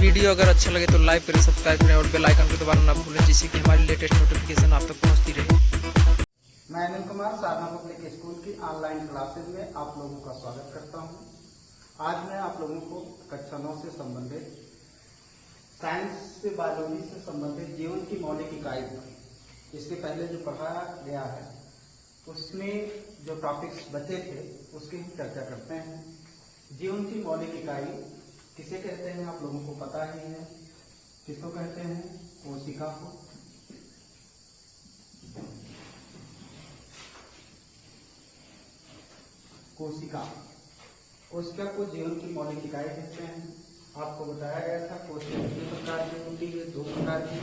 Video अगर अच्छा लगे तो लाइक करें, सब्सक्राइब करें और बेल आइकन को दबाना ना भूलें, जिससे कि हमारी लेटेस्ट नोटिफिकेशन आप तक पहुंचती रहे। मैं अनिल कुमार साधना पब्लिक स्कूल की ऑनलाइन क्लासेज में आप लोगों का स्वागत करता हूं। आज मैं आप लोगों को कक्षा 9 से संबंधित साइंस से बायोलॉजी से संबंधित जीवन की मौलिक इकाई, इसके पहले जो पढ़ाया गया है उसमें जो टॉपिक्स बचे थे उसकी हम चर्चा करते हैं। जीवन की मौलिक इकाई किसे कहते हैं आप लोगों को पता ही है। किसको कहते हैं? कोशिका को। कोशिका को जीवन की मौलिक इकाई कहते हैं। आपको बताया गया था कोशिका कितने प्रकार की होती है? 2 प्रकार की,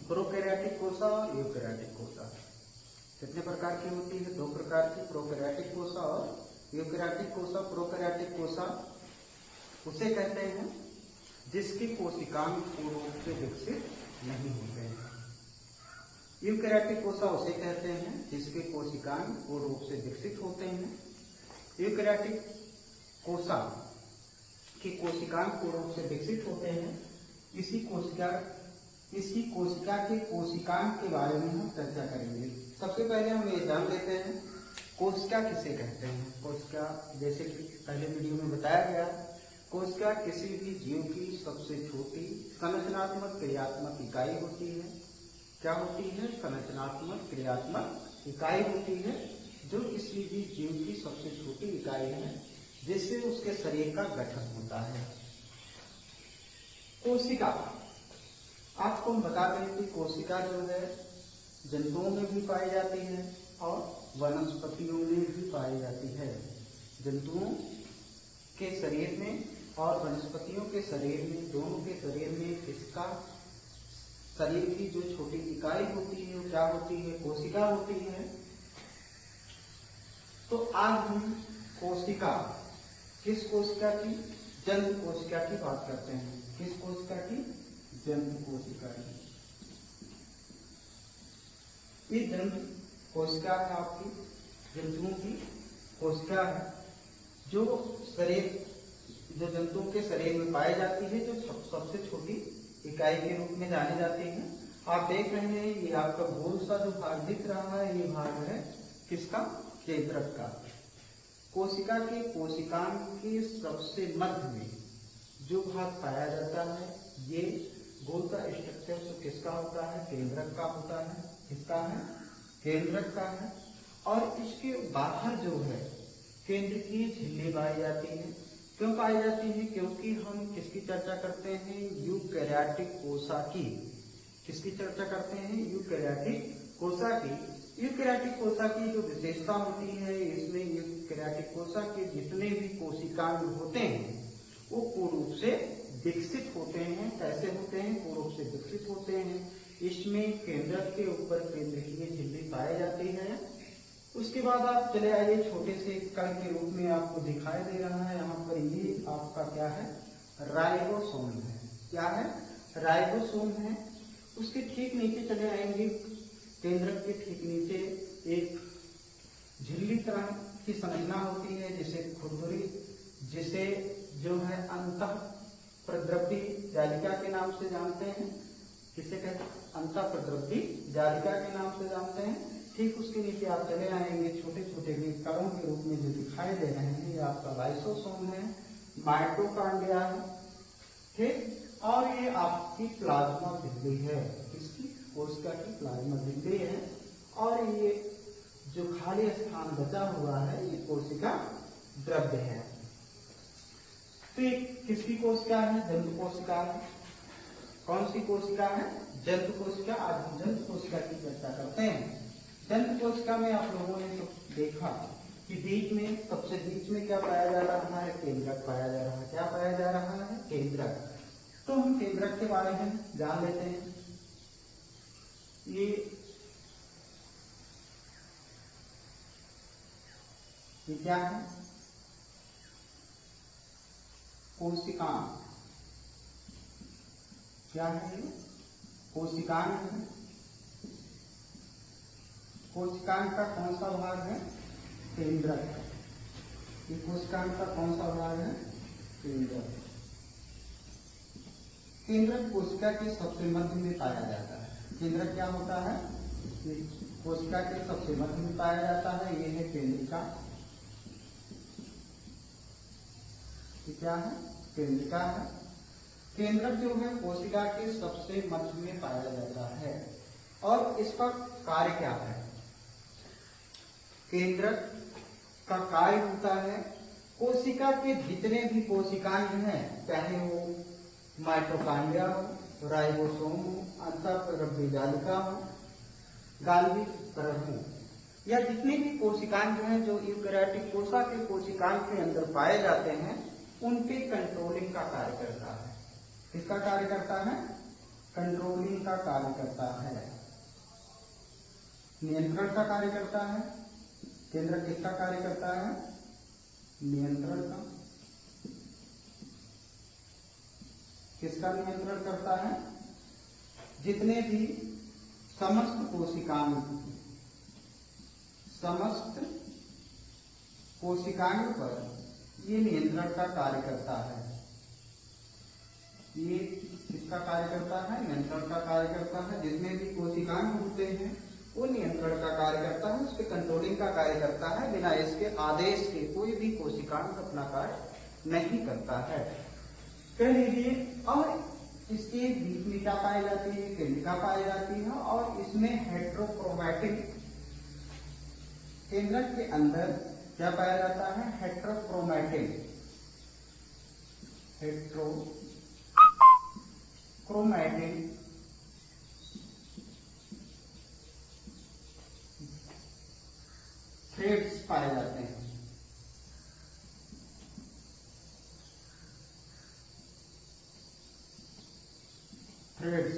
प्रोकैरियोटिक कोशिका और यूकैरियोटिक कोशिका। कितने प्रकार की होती है? 2 प्रकार की, प्रोकैरियोटिक कोशिका और यूकैरियोटिक कोशिका। प्रोकैरियोटिक कोशिका उसे कहते हैं जिसकी कोशिकांग पूर्ण रूप से विकसित नहीं होते हैं। यूकैरियोटिक कोशिका उसे कहते हैं जिसके कोशिकांग पूर्ण रूप से विकसित होते हैं। यूकैरियोटिक कोशिका के कोशिकांग पूर्ण रूप से विकसित होते हैं। इसी कोशिका के कोशिकांग के बारे में हम चर्चा करेंगे। सबसे पहले हम ये जान लेते हैं कोशिका किसे कहते हैं। कोशिका, जैसे कि पहले वीडियो में बताया गया, कोशिका किसी भी जीव की सबसे छोटी संरचनात्मक क्रियात्मक इकाई होती है। क्या होती है? संरचनात्मक क्रियात्मक इकाई होती है, जो किसी भी जीव की सबसे छोटी इकाई है जिससे उसके शरीर का गठन होता है। कोशिका, आपको हम बता दें कि कोशिका जो है जंतुओं में भी पाई जाती है और वनस्पतियों में भी पाई जाती है। जंतुओं के शरीर में और वनस्पतियों के शरीर में, दोनों के शरीर में इसका शरीर की जो छोटी इकाई होती है वो क्या होती है? कोशिका होती है। तो आज हम कोशिका, किस कोशिका की? जंतु कोशिका की बात करते हैं। किस कोशिका की? जंतु कोशिका की। ये जंतु कोशिका है आपकी, जंतुओं की कोशिका है जो जंतुओं के शरीर में पाई जाती है, जो सबसे छोटी इकाई के रूप में जानी जाती है। आप देख रहे हैं ये आपका गोल सा जो भाग दिख रहा है, ये भाग है किसका? केंद्रक का। कोशिका के कोशिकांग के सबसे मध्य में जो भाग पाया जाता है, ये गोल का स्ट्रक्चर तो किसका होता है? केंद्रक का होता है। किसका है? केंद्रक का है। और इसके बाहर जो है केंद्र की झिल्ली पाई जाती है। क्यों पाई जाती है? क्योंकि हम किसकी चर्चा करते हैं? यूकैरियोटिक कोशिका की। किसकी चर्चा करते हैं? यूकैरियोटिक कोशिका की। यूकैरियोटिक कोशिका की जो विशेषता होती है, इसमें यूकैरियोटिक कोशिका के जितने भी कोशिकांग होते हैं वो पूर्ण रूप से विकसित होते हैं। कैसे होते हैं? पूर्ण रूप से विकसित होते हैं। इसमें केंद्रक के ऊपर केंद्रकीय झिल्ली पाई जाती है। उसके बाद आप चले आइए, छोटे से कण के रूप में आपको दिखाई दे रहा है यहाँ पर, ये आपका क्या है? राइबोसोम है। क्या है? राइबोसोम है। उसके ठीक नीचे चले आएंगे, केंद्रक के ठीक नीचे एक झिल्ली तरह की संरचना होती है जिसे खुरदुरी, जिसे जो है अंतः प्रद्रव्य जालिका के नाम से जानते हैं। किसे कहते हैं? अंतः प्रद्रव्य जालिका के नाम से जानते हैं। ठीक उसके नीचे आप चले आएंगे, छोटे छोटे कणों के रूप में जो दिखाई दे रहे हैं, ये आपका लाइसोसोम है, माइटोकॉन्ड्रिया है, ठीक। और ये आपकी प्लाज्मा झिल्ली है। इसकी कोशिका की प्लाज्मा झिल्ली है। और ये जो खाली स्थान बचा हुआ है ये कोशिका द्रव्य है। तो ये किसकी कोशिका है? जंतु कोशिका है। कौन सी कोशिका है? जंतु कोशिका। आज हम जंतु कोशिका की चर्चा करते हैं। जंतु कोशिका में आप लोगों ने तो देखा कि बीच में, सबसे बीच में क्या पाया जा रहा है? केंद्रक पाया जा रहा है। क्या पाया जा रहा है? केंद्रक। तो हम केंद्रक के बारे में जान लेते हैं। ये क्या है? कोशिकांग। क्या है ये? कोशिकांग है। कोशिकांग का कौन सा भाग है? केंद्रक। ये कोशिकांग का कौन सा भाग है? केंद्रक। केंद्रक कोशिका के सबसे मध्य में पाया जाता है। केंद्रक क्या होता है? कोशिका के सबसे मध्य में पाया जाता है। ये है केंद्रिका। ये क्या है? केंद्रिका है। केंद्रक जो है कोशिका के सबसे मध्य में पाया जाता है। और इसका कार्य क्या है? केंद्रक का कार्य होता है कोशिका के जितने भी कोशिकांग हैं, चाहे वो माइटोकॉन्ड्रिया हो, राइबोसोम हो, अंतःपरमाणु जालिका हो, गाल्गी तरल हो, या जितने भी कोशिकांग जो हैं जो यूकैरियोटिक कोशिका के कोशिकांग के अंदर पाए जाते हैं, उनके कंट्रोलिंग का कार्य करता है। किसका कार्य करता है? कंट्रोलिंग का कार्य करता है, नियंत्रण का कार्य करता है। केंद्रक किसका कार्य करता है? नियंत्रण का। किसका नियंत्रण करता है? जितने भी समस्त कोशिकांग पर ये नियंत्रण का कार्य करता है। ये किसका कार्य करता है? नियंत्रण का कार्य करता है। जितने भी कोशिकांग होते हैं वो नियंत्रण का कार्य करता है, उसके कंट्रोलिंग का कार्य करता है। बिना इसके आदेश के कोई भी कोशिकांग अपना कार्य नहीं करता है। कह लीजिए, और इसके बीच में क्या पाई जाती है? केंद्रिका पाई जाती है। और इसमें हेट्रोक्रोमैटिन, केंद्रक के अंदर क्या पाया जाता है? हेट्रोक्रोमैटिन। हेट्रोक्रोमैटिन थ्रेड्स पाए जाते हैं। थ्रेड्स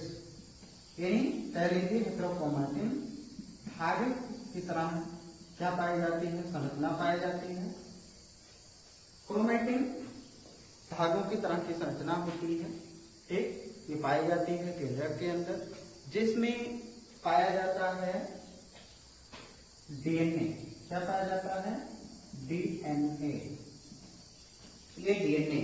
यानी कह लीजिए हेट्रोक्रोमैटिन धागे की तरह क्या पाई जाती है? संरचना पाई जाती है। क्रोमैटिन धागों की तरह की संरचना होती है। ठीक, ये पाई जाती है केंद्रक के अंदर, जिसमें पाया जाता है डीएनए। क्या पाया जाता है? डीएनए। ये डीएनए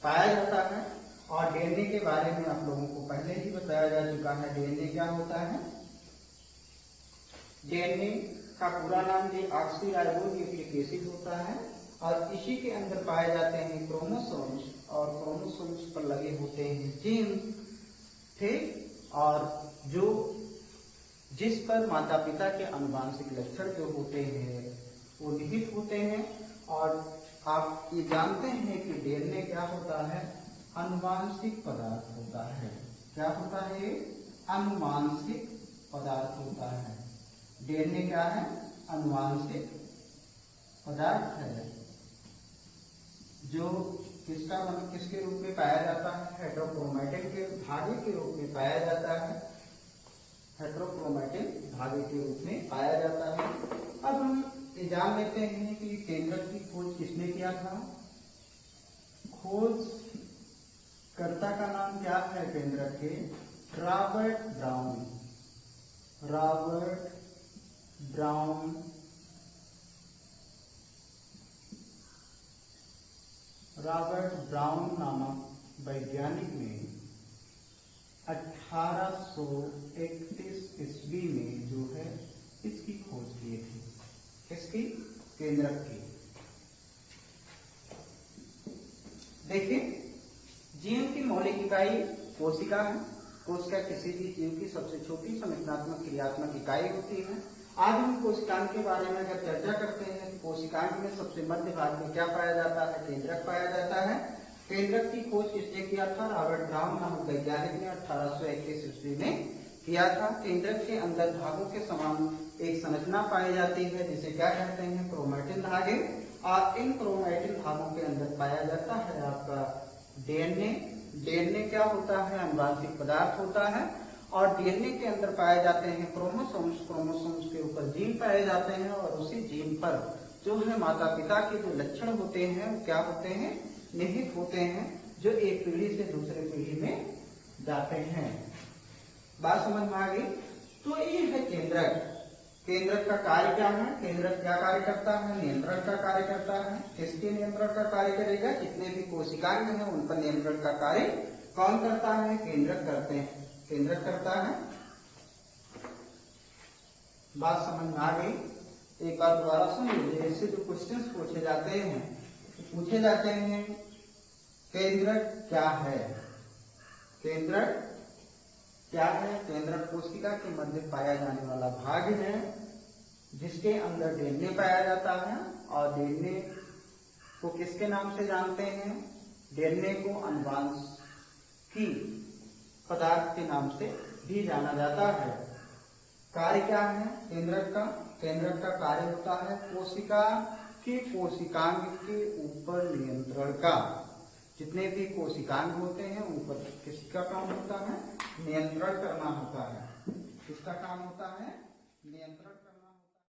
पाया जाता है। और डीएनए के बारे में आप लोगों को पहले ही बताया जा चुका है। डीएनए क्या होता है? डीएनए का पूरा नाम डीऑक्सीराइबोन्यूक्लिक एसिड होता है। और इसी के अंदर पाए जाते हैं क्रोमोसोम्स, और क्रोमोसोम्स पर लगे होते हैं जीन। ठीक, और जो जिस पर माता पिता के आनुवांशिक लक्षण जो होते हैं वो निहित होते हैं। और आप ये जानते हैं कि डीएनए क्या होता है? आनुवांशिक पदार्थ होता है। क्या होता है? आनुवांशिक पदार्थ होता है। डीएनए क्या है? आनुवांशिक पदार्थ है, जो किसके रूप में पाया जाता है? हेट्रोक्रोमैटिन के धागे के रूप में पाया जाता है। हेट्रोक्रोमैटिन धागे के रूप में पाया जाता है। अब हम ये जान लेते हैं कि केंद्रक की खोज किसने किया था। खोजकर्ता का नाम क्या है केंद्रक के? Robert brown. रॉबर्ट ब्राउन नामक वैज्ञानिक ने 1831 ईस्वी में जो है इसकी खोज की थी। किसकी? केंद्रक की। देखिए, जीव की मौलिक इकाई कोशिका है। कोशिका किसी भी जीव की सबसे छोटी संरचनात्मक क्रियात्मक इकाई होती है। आज हम कोशिकांग के बारे में अगर चर्चा करते हैं तो कोशिकांग में सबसे मध्य भाग में क्या पाया जाता है? केंद्रक पाया जाता है। केंद्रक की खोज किसने किया था? रॉबर्ट ब्राउन नामक वैज्ञानिक ने 1821 ईस्वी में किया था। केंद्रक के अंदर धागों के समान एक संरचना पाई जाती है जिसे क्या कहते हैं? क्रोमैटिन धागे। और इन क्रोमैटिन धागों के अंदर पाया जाता है आपका डीएनए। डीएनए क्या होता है? आनुवांशिक पदार्थ होता है। और डीएनए के अंदर पाए जाते हैं क्रोमोसोम्स। क्रोमोसोम्स के ऊपर जीन पाए जाते हैं, और उसी जीन पर जो है माता पिता के जो लक्षण होते हैं वो क्या होते हैं? निहित होते हैं, जो एक पीढ़ी से दूसरे पीढ़ी में जाते हैं। बात समझ में आ गई? तो ये है केंद्रक। केंद्रक का कार्य क्या है? केंद्रक क्या कार्य करता है? नियंत्रण का कार्य करता है। किसके नियंत्रण का कार्य करेगा? जितने भी कोशिकाएं हैं उन पर नियंत्रण का कार्य कौन करता है? केंद्रक करते हैं, केंद्रक करता है। बात समझ में आ गई? एक बार दोबारा सुन लीजिए। ऐसे जो क्वेश्चंस पूछे जाते हैं केंद्रक क्या है? केंद्रक क्या है? केंद्रक कोशिका के मध्य पाया जाने वाला भाग है जिसके अंदर डीएनए पाया जाता है। और डीएनए को किसके नाम से जानते हैं? डीएनए को अनुवांशिकी पदार्थ के नाम से भी जाना जाता है। कार्य क्या है केंद्रक का? केंद्रक का कार्य होता है कोशिका के कोशिकांग के ऊपर नियंत्रण का। जितने भी कोशिकांग होते हैं उन पर किसका काम होता है? नियंत्रण करना होता है। किसका काम होता है? नियंत्रण।